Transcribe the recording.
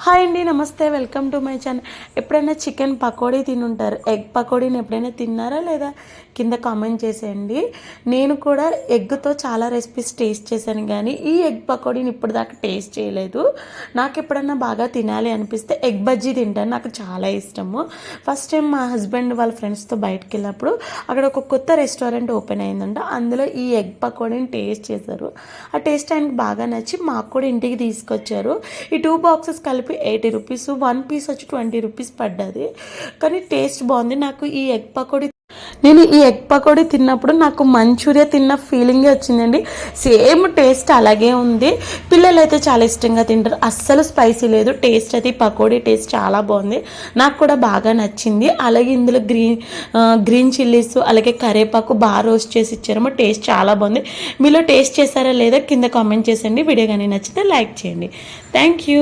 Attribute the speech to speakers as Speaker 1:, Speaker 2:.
Speaker 1: Hi అండి, నమస్తే, welcome to my channel. ఎప్పుడైనా చికెన్ పకోడీ తినుంటారు. ఎగ్ పకోడీని ఎప్పుడైనా తిన్నారా లేదా కింద కామెంట్ చేసేయండి. నేను కూడా ఎగ్తో చాలా రెసిపీస్ టేస్ట్ చేశాను, కానీ ఈ ఎగ్ పకోడీని ఇప్పుడు దాకా టేస్ట్ చేయలేదు. నాకు ఎప్పుడన్నా బాగా తినాలి అనిపిస్తే ఎగ్ బజ్జీ తింటాను, నాకు చాలా ఇష్టము. ఫస్ట్ టైం మా హస్బెండ్ వాళ్ళ ఫ్రెండ్స్తో బయటకు వెళ్ళినప్పుడు అక్కడ ఒక కొత్త రెస్టారెంట్ ఓపెన్ అయిందంట. అందులో ఈ ఎగ్ పకోడీని టేస్ట్ చేశారు. ఆ టేస్ట్ ఆయనకు బాగా నచ్చి మాకు కూడా ఇంటికి తీసుకొచ్చారు. ఈ 2 బాక్సెస్ కలిపి 80 రూపీస్, 1 పీస్ వచ్చి 20 రూపీస్ పడ్డది. కానీ టేస్ట్ బాగుంది. నాకు ఈ ఎగ్ పకోడీ తిన్నప్పుడు నాకు మంచూరియా తిన్న ఫీలింగే వచ్చిందండి. సేమ్ టేస్ట్ అలాగే ఉంది. పిల్లలు అయితే చాలా ఇష్టంగా తింటారు. అస్సలు స్పైసీ లేదు. టేస్ట్ అయితే పకోడీ టేస్ట్ చాలా బాగుంది, నాకు కూడా బాగా నచ్చింది. అలాగే ఇందులో గ్రీన్ చిల్లీస్ అలాగే కరివేపాకు బాగా రోస్ట్ చేసి ఇచ్చారు. టేస్ట్ చాలా బాగుంది. మీలో టేస్ట్ చేశారా లేదా కింద కామెంట్ చేసేయండి. వీడియో కానీ నచ్చితే లైక్ చేయండి. Thank you.